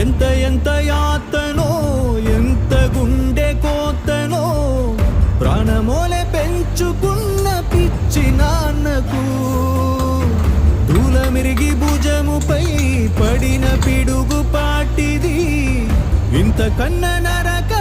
ఎంత ఎంత యాతనో ఎంత గుండె కోతనో ప్రాణమోలే పెంచుకున్న పిచ్చి నాన్నకు దూలమిరిగి భుజముపై పడిన పిడుగు పాటిది ఇంత కన్న నరక